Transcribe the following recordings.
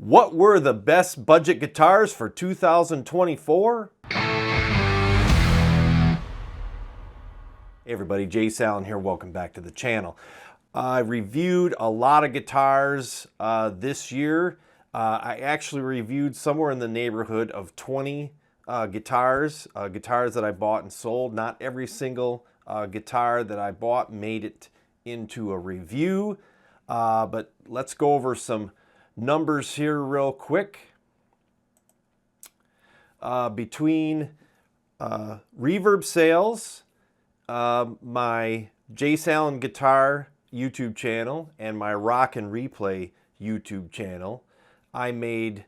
What were the best budget guitars for 2024? Hey everybody, Jay Allen here. Welcome back to the channel. I reviewed a lot of guitars this year. I actually reviewed somewhere in the neighborhood of 20 guitars that I bought and sold. Not every single guitar that I bought made it into a review, but let's go over some numbers here real quick. Between reverb sales, my Jay Allen Guitar YouTube channel and my Rock and Replay YouTube channel, I made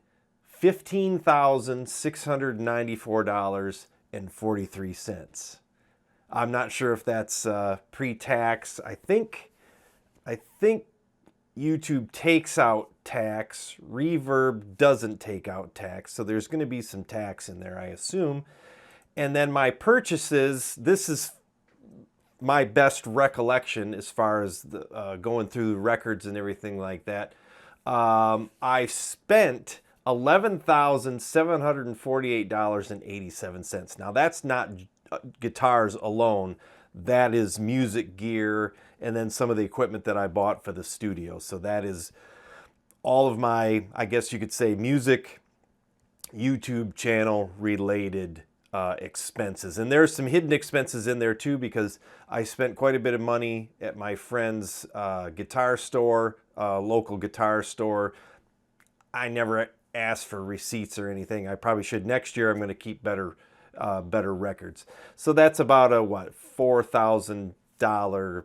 $15,694.43. I'm not sure if that's pre-tax. I think YouTube takes out tax. Reverb doesn't take out tax, so there's going to be some tax in there, I assume. And then my purchases, this is my best recollection as far as the, going through the records and everything like that. I spent $11,748.87. Now that's not guitars alone. That is music gear and then some of the equipment that I bought for the studio. So that is all of my, I guess you could say, music YouTube channel related expenses. And there's some hidden expenses in there too, because I spent quite a bit of money at my friend's guitar store, local guitar store. I never asked for receipts or anything. I probably should. Next year I'm going to keep better records. So that's about a $4,000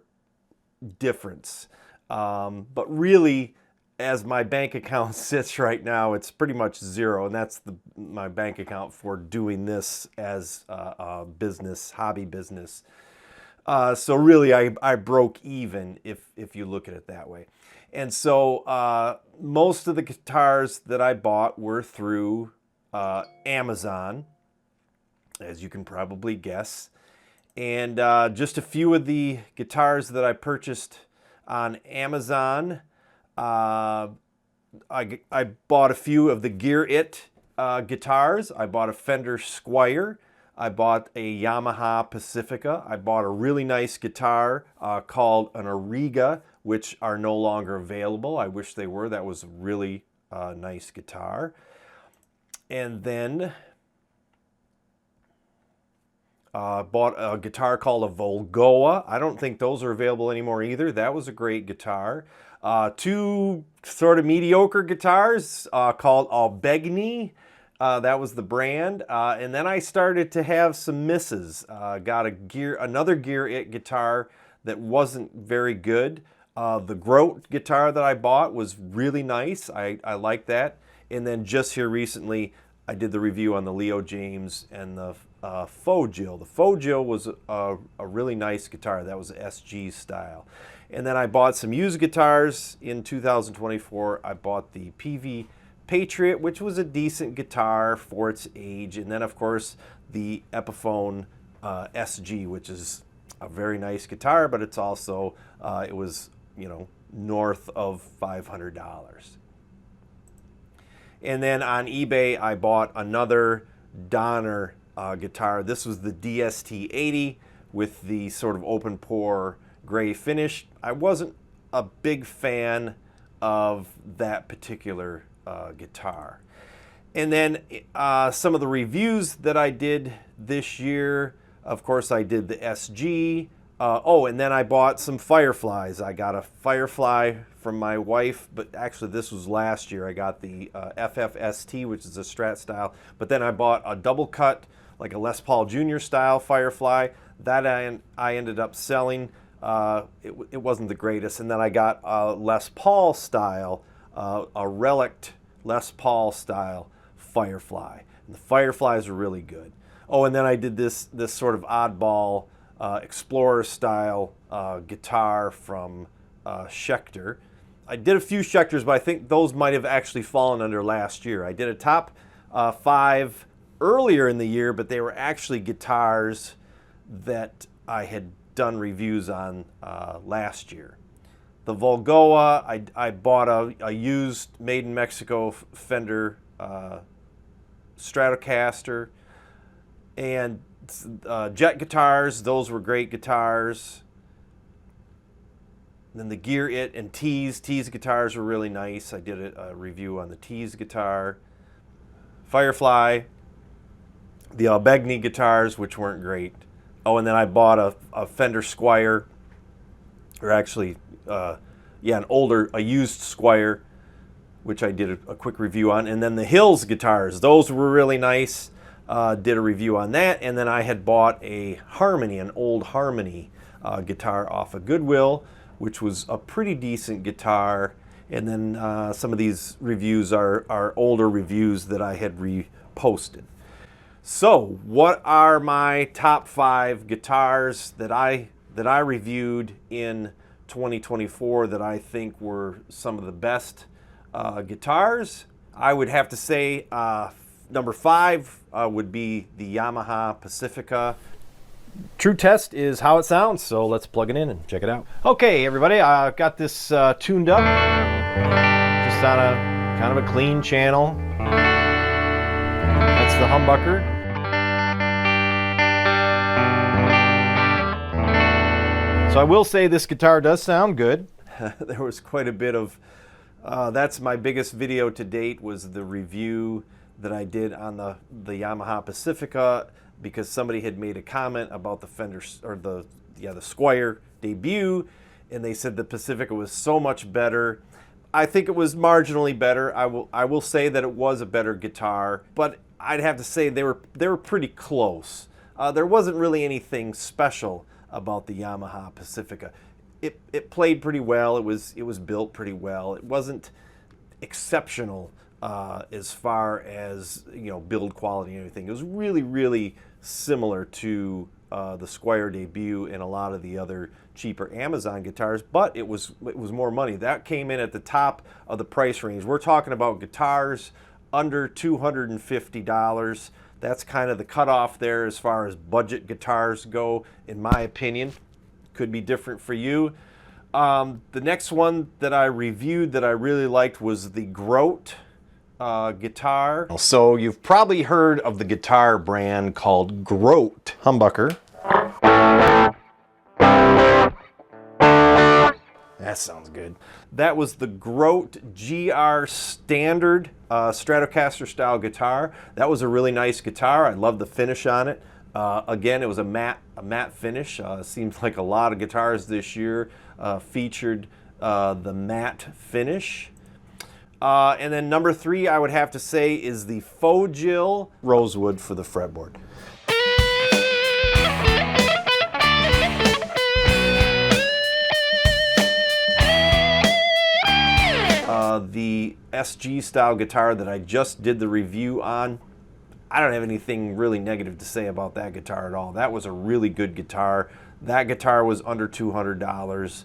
difference. But really, as my bank account sits right now, it's pretty much zero, and that's my bank account for doing this as a business, hobby business. So really, I broke even if you look at it that way. And so most of the guitars that I bought were through Amazon, as you can probably guess. And just a few of the guitars that I purchased on Amazon. I bought a few of the Gear It guitars. I bought a Fender Squier. I bought a Yamaha Pacifica. I bought a really nice guitar called an Auriga, which are no longer available. I wish they were. That was a really nice guitar. And then bought a guitar called a Volgoa. I don't think those are available anymore either. That was a great guitar. Two sort of mediocre guitars called Albegni. That was the brand. And then I started to have some misses. Got another Gear It guitar that wasn't very good. The Grote guitar that I bought was really nice. I like that. And then just here recently, I did the review on the Leo James and the Fojil. The Fojil was a really nice guitar. That was an SG style. And then I bought some used guitars in 2024. I bought the PV Patriot, which was a decent guitar for its age. And then, of course, the Epiphone SG, which is a very nice guitar, but it's also, it was, north of $500. And then on eBay, I bought another Donner guitar. This was the DST-80 with the sort of open pore gray finish. I wasn't a big fan of that particular guitar. And then some of the reviews that I did this year, of course I did the SG. And then I bought some Fireflies. I got a Firefly from my wife, but actually this was last year. I got the FFST, which is a Strat style, but then I bought a double cut, like a Les Paul Jr. style Firefly. That I ended up selling. It wasn't the greatest. And then I got a Les Paul style, a relict Les Paul style Firefly. And the Fireflies are really good. Oh, and then I did this sort of oddball Explorer style guitar from Schecter. I did a few Schecters, but I think those might have actually fallen under last year. I did a top 5 earlier in the year, but they were actually guitars that I had done reviews on last year. The Volgoa, I bought a used made in Mexico Fender Stratocaster. And Jet guitars, those were great guitars. Then the Gear It and Tease guitars were really nice. I did a review on the Tease guitar. Firefly, the Albegni guitars, which weren't great. Oh, and then I bought a Fender Squier, or actually, a used Squier, which I did a quick review on. And then the Hills guitars, those were really nice. Did a review on that. And then I had bought a Harmony, an old Harmony guitar off of Goodwill, which was a pretty decent guitar. And then some of these reviews are older reviews that I had reposted. So what are my top 5 guitars that I reviewed in 2024 that I think were some of the best guitars? I would have to say number 5 would be the Yamaha Pacifica. True test is how it sounds, so let's plug it in and check it out. Okay, everybody, I've got this tuned up, just on a kind of a clean channel. That's the humbucker. So I will say this guitar does sound good. There was quite a bit of, that's my biggest video to date, was the review that I did on the Yamaha Pacifica, because somebody had made a comment about the Fender, or the Squier debut, and they said the Pacifica was so much better. I think it was marginally better. I will say that it was a better guitar, but I'd have to say they were pretty close. There wasn't really anything special about the Yamaha Pacifica. It played pretty well. It was built pretty well. It wasn't exceptional as far as, you know, build quality and everything. It was really similar to the Squier debut and a lot of the other cheaper Amazon guitars, but it was more money. That came in at the top of the price range. We're talking about guitars under $250. That's kind of the cutoff there as far as budget guitars go, in my opinion. Could be different for you. The next one that I reviewed that I really liked was the Grote guitar. So you've probably heard of the guitar brand called Grote humbucker. That sounds good. That was the Grote GR Standard Stratocaster style guitar. That was a really nice guitar. I love the finish on it. Again, it was a matte finish. Seems like a lot of guitars this year featured the matte finish. And then number 3, I would have to say, is the Fojil rosewood for the fretboard. The SG style guitar that I just did the review on, I don't have anything really negative to say about that guitar at all. That was a really good guitar. That guitar was under $200.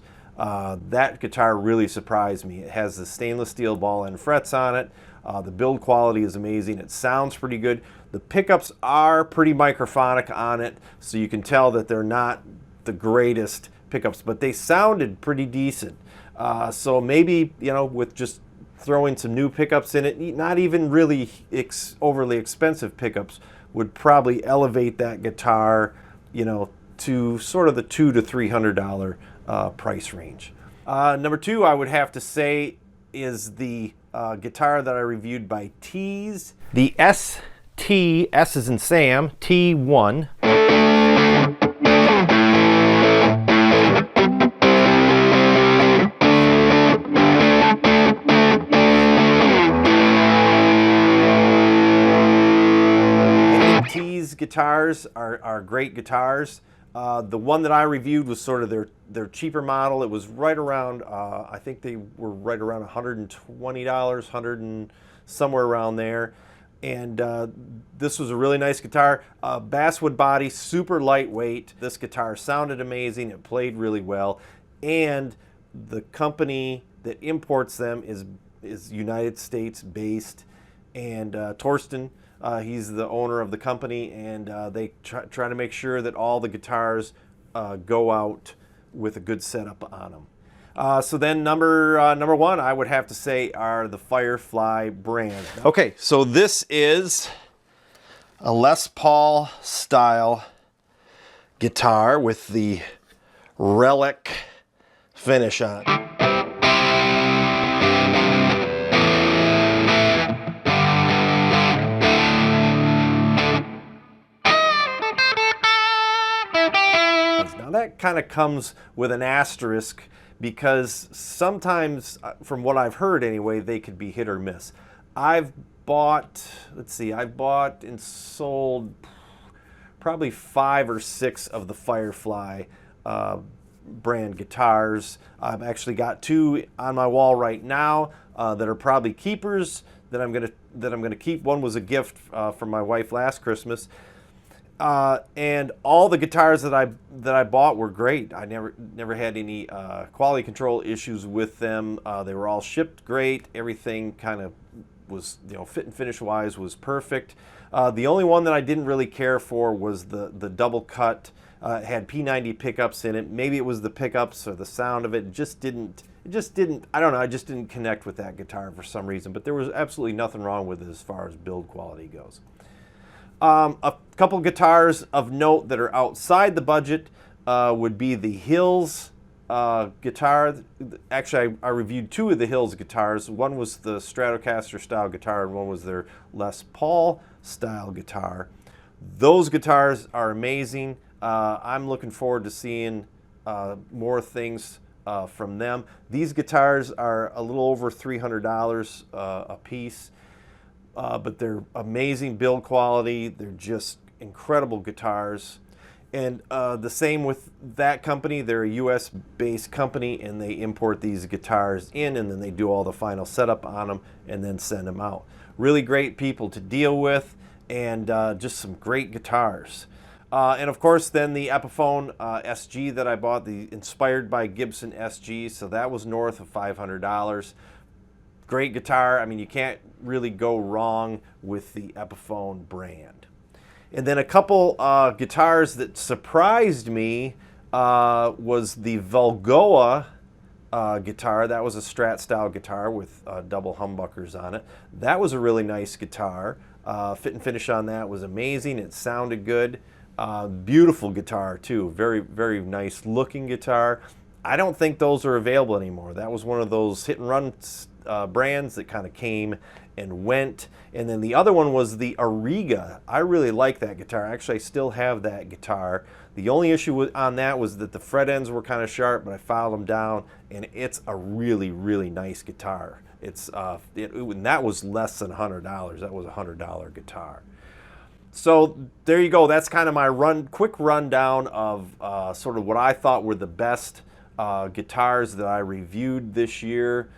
That guitar really surprised me. It has the stainless steel ball and frets on it. The build quality is amazing. It sounds pretty good. The pickups are pretty microphonic on it, so you can tell that they're not the greatest pickups, but they sounded pretty decent. So maybe, you know, with just throwing some new pickups in it, not even really overly expensive pickups, would probably elevate that guitar, you know, to sort of the $200 to $300 price range. Number 2, I would have to say, is the guitar that I reviewed by Tease, the S as in Sam, T1. Guitars are great guitars. The one that I reviewed was sort of their cheaper model. It was right around, I think they were right around $120, $100 and somewhere around there. And this was a really nice guitar. Basswood body, super lightweight. This guitar sounded amazing. It played really well. And the company that imports them is United States based. And Torsten, he's the owner of the company, and they try to make sure that all the guitars go out with a good setup on them. So then number one, I would have to say, are the Firefly brand. Okay, so this is a Les Paul style guitar with the relic finish on it. Now that kind of comes with an asterisk, because sometimes, from what I've heard anyway, they could be hit or miss. I've bought and sold probably 5 or 6 of the Firefly brand guitars. I've actually got 2 on my wall right now that are probably keepers that I'm gonna keep. One was a gift from my wife last Christmas. And all the guitars that I bought were great. I never had any quality control issues with them. They were all shipped great. Everything kind of was, fit and finish wise was perfect. The only one that I didn't really care for was the double cut. It had P90 pickups in it. Maybe it was the pickups or the sound of it. It just didn't. I don't know. I just didn't connect with that guitar for some reason. But there was absolutely nothing wrong with it as far as build quality goes. A couple guitars of note that are outside the budget would be the Hills guitar. Actually, I reviewed 2 of the Hills guitars. One was the Stratocaster style guitar, and one was their Les Paul style guitar. Those guitars are amazing. I'm looking forward to seeing more things from them. These guitars are a little over $300 a piece. But they're amazing build quality. They're just incredible guitars. And the same with that company. They're a US-based company, and they import these guitars in, and then they do all the final setup on them and then send them out. Really great people to deal with, and just some great guitars. And of course, then the Epiphone SG that I bought, the inspired by Gibson SG, so that was north of $500. Great guitar. I mean, you can't really go wrong with the Epiphone brand. And then a couple guitars that surprised me was the Volgoa guitar. That was a Strat style guitar with double humbuckers on it. That was a really nice guitar. Fit and finish on that was amazing. It sounded good. Beautiful guitar too. Very, very nice looking guitar. I don't think those are available anymore. That was one of those hit and run brands that kind of came and went. And then the other one was the Ariga. I really like that guitar. Actually, I still have that guitar. The only issue on that was that the fret ends were kind of sharp, but I filed them down, and it's a really, really nice guitar. And that was less than $100. That was a $100 guitar. So there you go. That's kind of my quick rundown of sort of what I thought were the best guitars that I reviewed this year.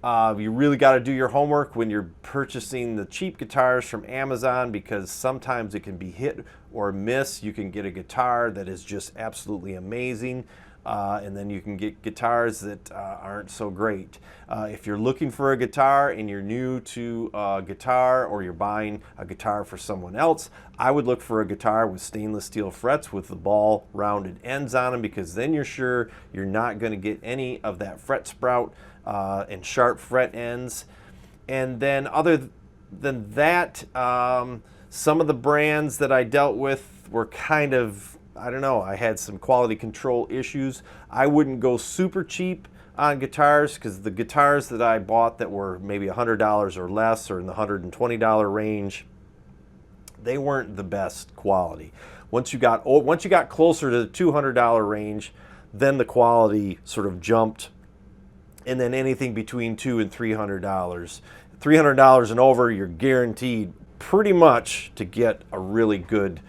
You really got to do your homework when you're purchasing the cheap guitars from Amazon, because sometimes it can be hit or miss. You can get a guitar that is just absolutely amazing, and then you can get guitars that aren't so great. If you're looking for a guitar and you're new to guitar, or you're buying a guitar for someone else, I would look for a guitar with stainless steel frets with the ball rounded ends on them, because then you're sure you're not going to get any of that fret sprout and sharp fret ends. And then other than that, some of the brands that I dealt with were kind of, I don't know, I had some quality control issues. I wouldn't go super cheap on guitars, because the guitars that I bought that were maybe $100 or less, or in the $120 range, they weren't the best quality. Once you got closer to the $200 range, then the quality sort of jumped. And then anything between $200 and $300. $300 and over, you're guaranteed pretty much to get a really good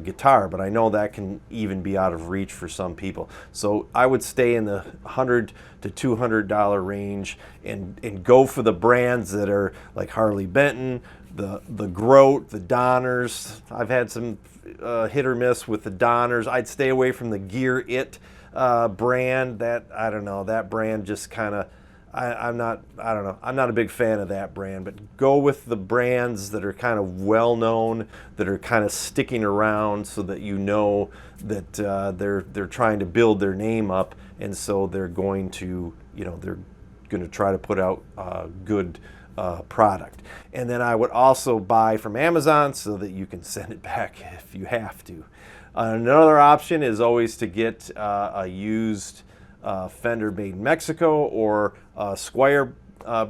guitar, but I know that can even be out of reach for some people. So I would stay in the $100 to $200 range and go for the brands that are like Harley Benton, the Grote, the Donners. I've had some hit or miss with the Donners. I'd stay away from the Gear It brand. That, I don't know, that brand just kind of, I'm not a big fan of that brand. But go with the brands that are kind of well known, that are kind of sticking around, so that you know that they're trying to build their name up, and so they're going to, you know, they're going to try to put out good product. And then I would also buy from Amazon so that you can send it back if you have to. Another option is always to get a used Fender made in Mexico or Squier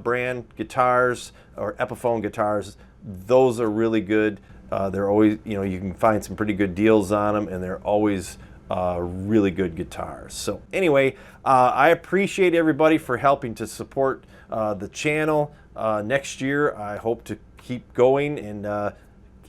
brand guitars or Epiphone guitars. Those are really good. They're always, you know, you can find some pretty good deals on them, and they're always really good guitars. So anyway, I appreciate everybody for helping to support the channel. Next year, I hope to keep going and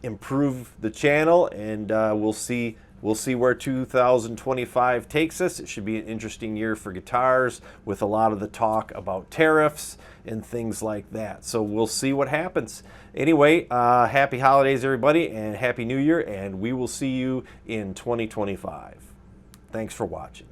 improve the channel, and we'll see where 2025 takes us. It should be an interesting year for guitars with a lot of the talk about tariffs and things like that. So we'll see what happens. Anyway, happy holidays, everybody, and Happy New Year, and we will see you in 2025. Thanks for watching.